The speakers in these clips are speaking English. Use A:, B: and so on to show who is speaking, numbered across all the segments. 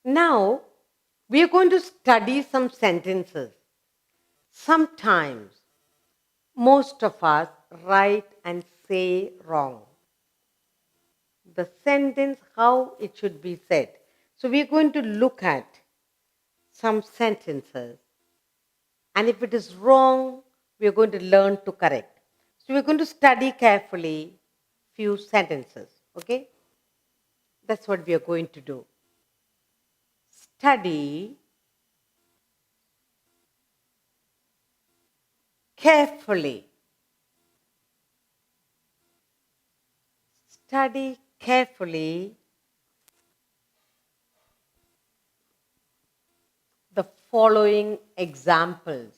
A: Now, we are going to study some sentences. Sometimes, most of us write and say wrong. The sentence, how it should be said. So, we are going to look at some sentences. And if it is wrong, we are going to learn to correct. So, we're going to study carefully few sentences. Okay? That's what we are going to do. Study carefully. Study carefully the following examples.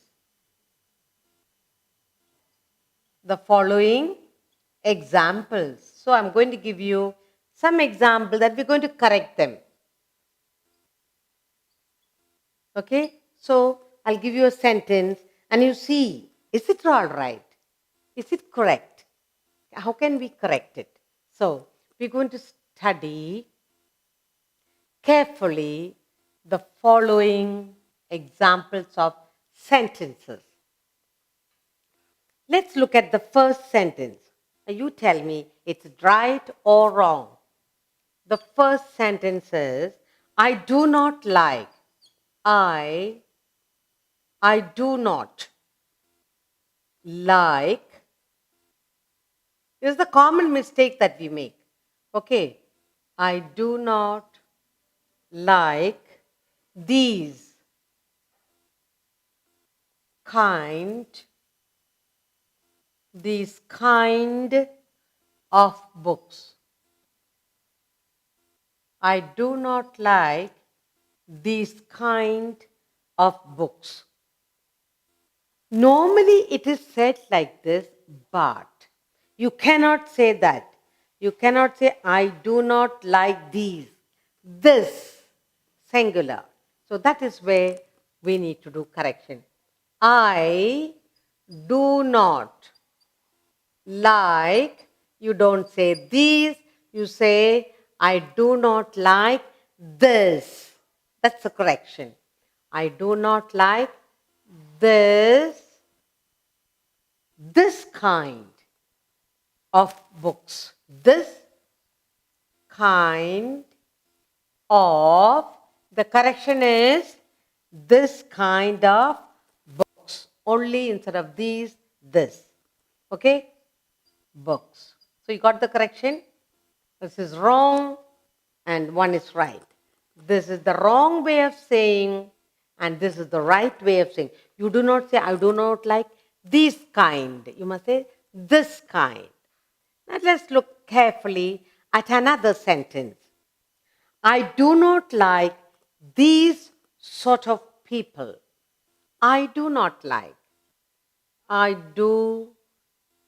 A: The following examples. So I'm going to give you some examples that we're going to correct them. Okay? So I'll give you a sentence and you see, is it all right? Is it correct? How can we correct it? So we're going to study carefully the following examples of sentences. Let's look at the first sentence. You tell me it's right or wrong. The first sentence is, I do not like. I do not like. This is the common mistake that we make. Okay. I do not like these kind of books. I do not like these kind of books. Normally it is said like this, but you cannot say that. You cannot say, I do not like these. This, singular. So that is where we need to do correction. I do not like, you don't say these, you say, I do not like this. That's the correction. I do not like this kind of books. This kind of, the correction is this kind of books. Only instead of these, this. Okay? Books. So you got the correction? This is wrong and one is right. This is the wrong way of saying and this is the right way of saying. You do not say, I do not like this kind. You must say, this kind. Now let's look carefully at another sentence. I do not like these sort of people. I do not like. I do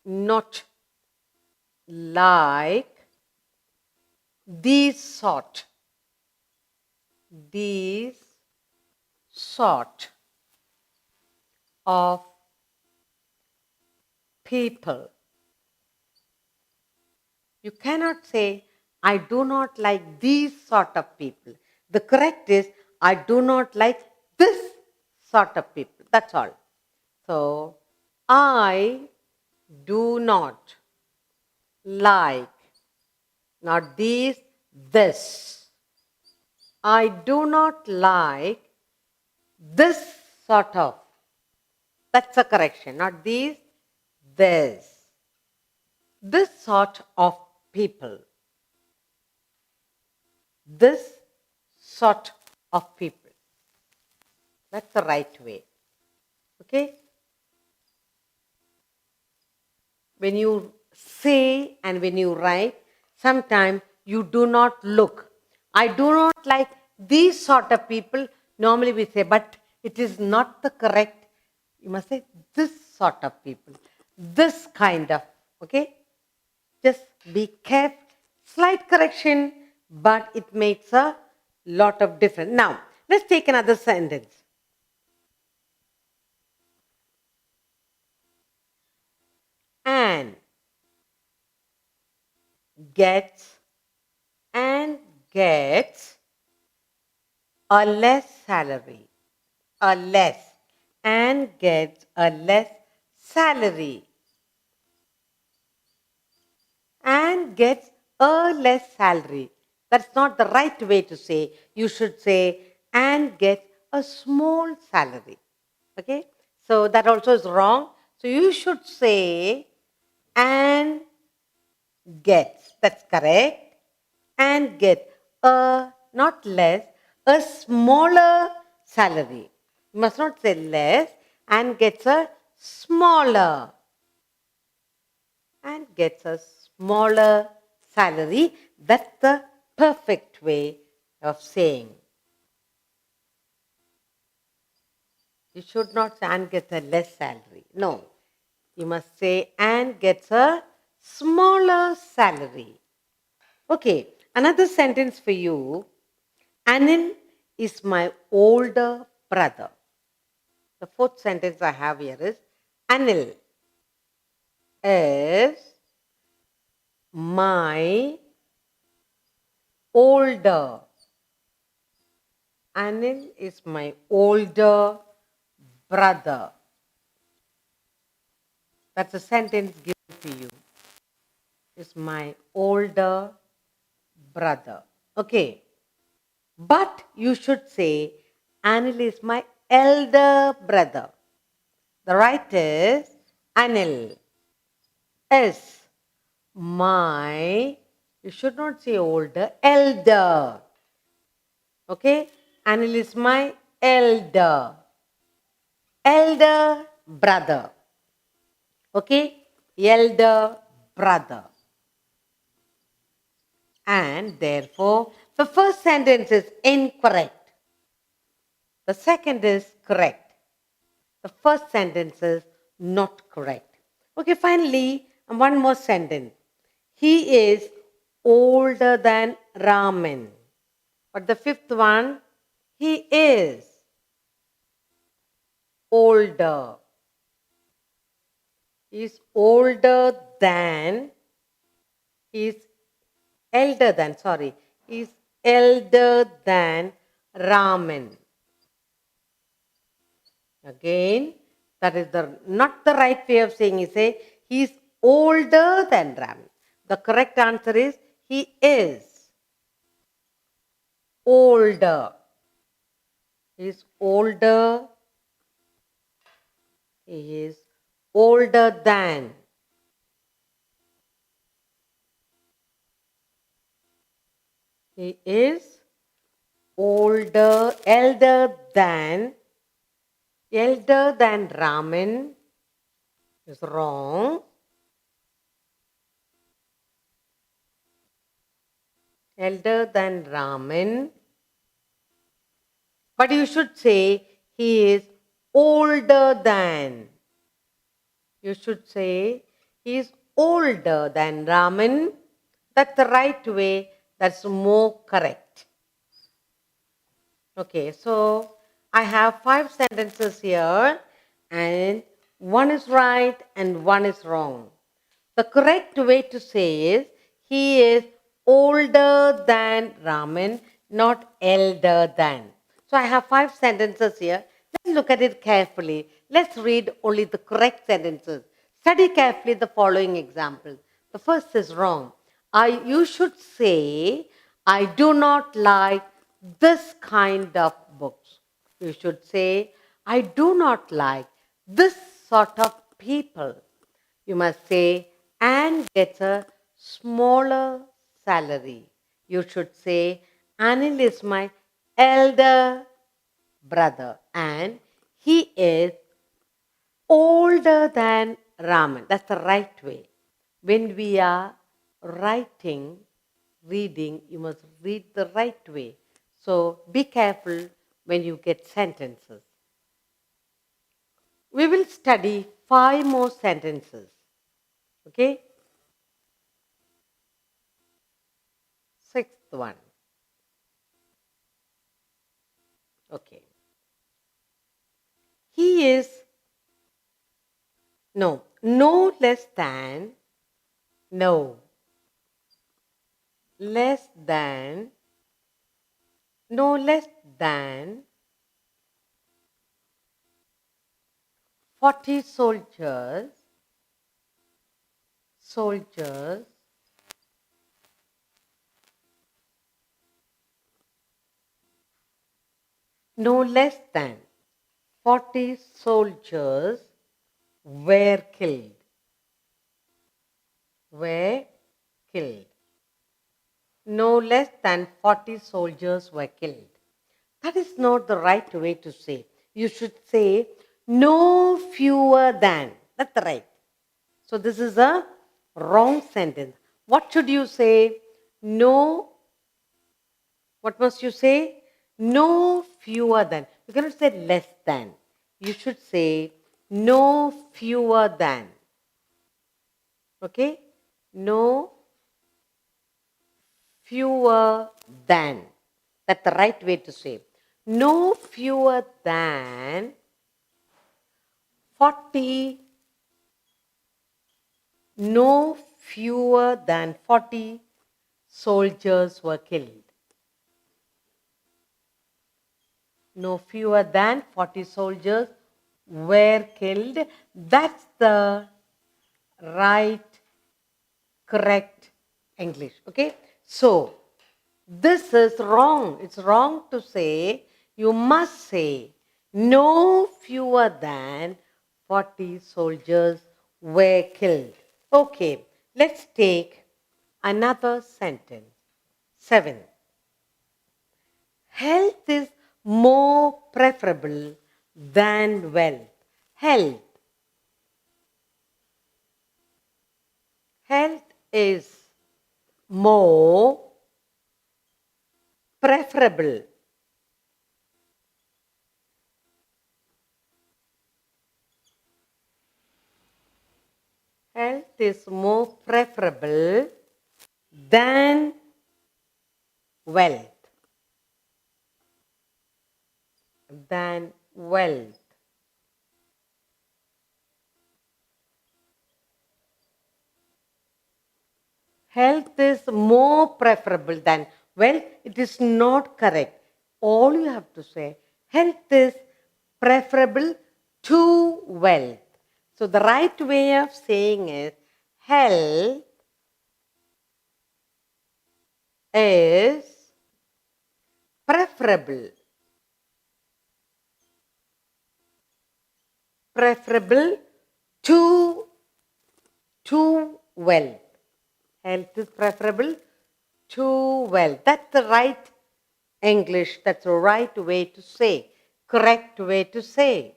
A: not like these sort of people. You cannot say, I do not like these sort of people. The correct is, I do not like this sort of people. That's all. So, I do not like, not these, this. I do not like this sort of. That's the correction, not these, this. This sort of people. This sort of people. That's the right way. Okay? When you say and when you write, sometimes you do not look. I do not like these sort of people. Normally we say, but it is not the correct. You must say this sort of people. This kind of. Okay? Just be careful. Slight correction, but it makes a lot of difference. Now, let's take another sentence. Anne gets a less salary. A less. Anne gets a less salary. Anne gets a less salary. That's not the right way to say. You should say Anne gets a small salary. Okay? So that also is wrong. So you should say Anne gets. That's correct. And get a, not less, a smaller salary. You must not say less, and gets a smaller. And gets a smaller salary. That's the perfect way of saying. You should not say and gets a less salary. No. You must say and gets a smaller salary. Okay, another sentence for you. Anil is my older brother. The fourth sentence I have here is Anil is my older. Anil is my older brother. That's a sentence given to you. Is my older brother. Okay. But you should say Anil is my elder brother. The right is Anil is my, you should not say older, elder. Okay? Anil is my elder. Elder brother. Okay? Elder brother. And therefore, the first sentence is incorrect. The second is correct. The first sentence is not correct. Okay, finally, one more sentence. He is older than Raman. But the fifth one, he is older. He is older than, he is elder than, sorry, he is elder than Raman. Again, that is not the right way of saying it. Say, he is older than Raman. The correct answer is, he is older. He is older. He is older than. He is older, elder than Raman is wrong. Elder than Raman. But you should say he is older than. You should say he is older than Raman. That's the right way. That's more correct. Okay, so I have 5 sentences here, and one is right and one is wrong. The correct way to say is, he is older than Raman, not elder than. So I have 5 sentences here. Let's look at it carefully. Let's read only the correct sentences. Study carefully the following examples. The first is wrong. You should say, I do not like this kind of books. You should say, I do not like this sort of people. You must say, Anne gets a smaller salary. You should say, Anil is my elder brother and he is older than Raman. That's the right way. When we are reading, you must read the right way. So be careful when you get sentences. We will study 5 more sentences. Okay? Sixth one. Okay. He is no less than, no less than no less than 40 soldiers no less than 40 soldiers were killed. Were killed. No less than 40 soldiers were killed. That is not the right way to say. You should say no fewer than. That's the right. So this is a wrong sentence. What should you say? No. What must you say? No fewer than. You cannot say less than. You should say no fewer than. Okay? No fewer than. That's the right way to say. No fewer than 40, no fewer than 40 soldiers were killed. No fewer than 40 soldiers were killed. That's the right, correct English. Okay? So, this is wrong. It's wrong to say. You must say no fewer than 40 soldiers were killed. Okay, let's take another sentence. 7. Health is more preferable than wealth. Health. Health is more preferable. Health is more preferable than wealth. Than wealth. Health is more preferable than wealth. It is not correct. All you have to say, health is preferable to wealth. So the right way of saying is, health is preferable. Preferable to wealth. Health is preferable to wealth. That's the right English. That's the right way to say. Correct way to say.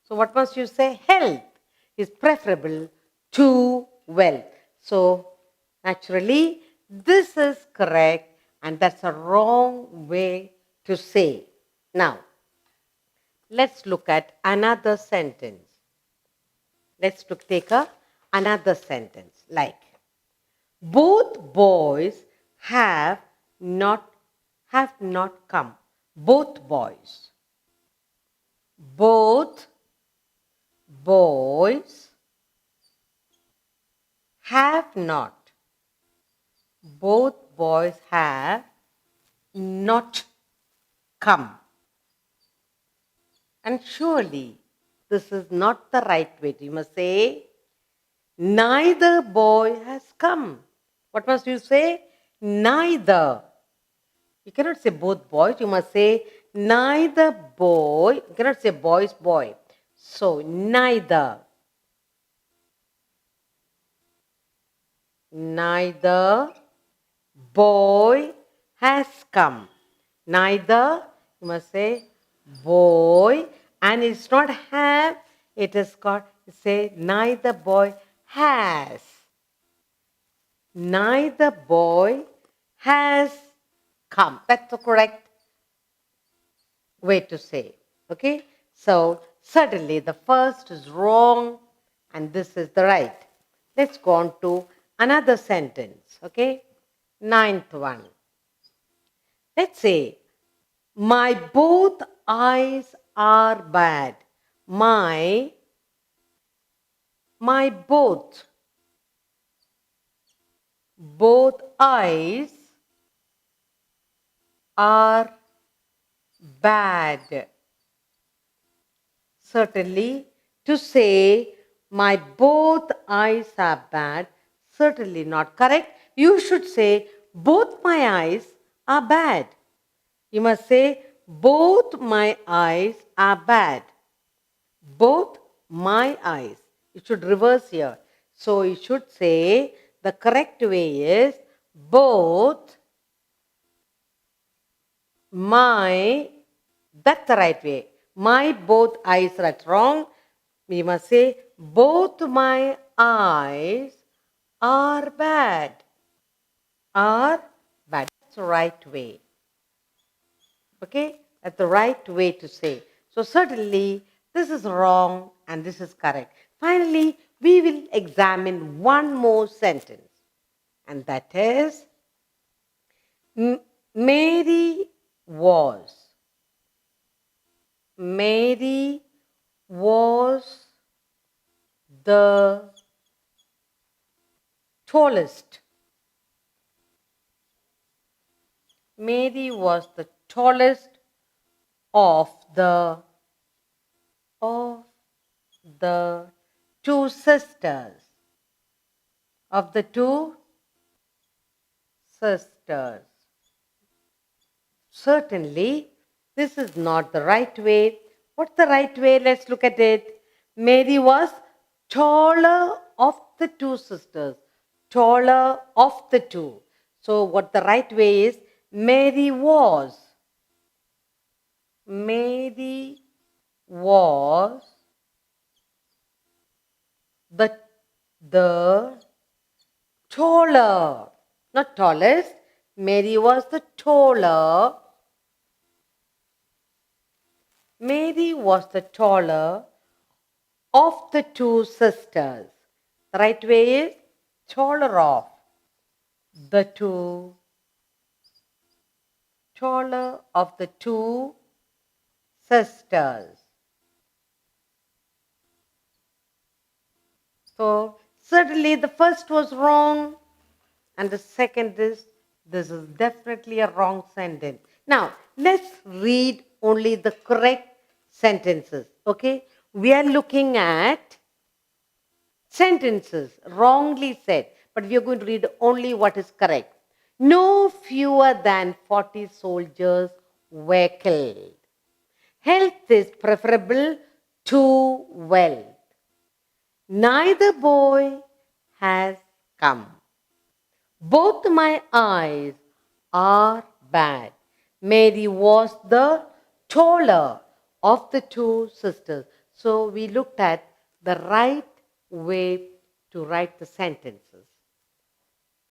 A: So what must you say? Health is preferable to wealth. So naturally, this is correct and that's a wrong way to say. Now, let's look at another sentence. Let's take another sentence like, both boys have not come. Both boys. Both boys have not. Both boys have not come. And surely this is not the right way. You must say, neither boy has come. What must you say? Neither. You cannot say both boys. You must say neither boy. You cannot say boys, boy. So neither. Neither boy has come. Neither, you must say boy, and it's not have, it is called, say neither boy has. Neither boy has come. That's the correct way to say. Okay? So, certainly the first is wrong and this is the right. Let's go on to another sentence. Okay? Ninth one. Let's say, my both eyes are bad. My both eyes are bad. Certainly, to say my both eyes are bad, certainly not correct. You should say both my eyes are bad. You must say both my eyes are bad. Both my eyes. It should reverse here. So you should say the correct way is both my, that's the right way. My both eyes are wrong. We must say both my eyes are bad. Are bad. That's the right way. Okay? That's the right way to say. So certainly this is wrong and this is correct. Finally, we will examine one more sentence. And that is Mary was. Mary was the tallest. Mary was the tallest of of the two sisters. Of the two sisters. Certainly, this is not the right way. What's the right way? Let's look at it. Mary was taller of the two sisters. Taller of the two. So, what the right way is, Mary was. Mary was the taller, not tallest. Mary was the taller. Mary was the taller of the two sisters. The right way is taller of the two. Taller of the two sisters. So certainly the first was wrong and the second is, this is definitely a wrong sentence. Now let's read only the correct sentences. Okay, we are looking at sentences wrongly said, but we are going to read only what is correct. No fewer than 40 soldiers were killed. Health is preferable to wealth. Neither boy has come. Both my eyes are bad. Mary was the taller of the two sisters. So we looked at the right way to write the sentences.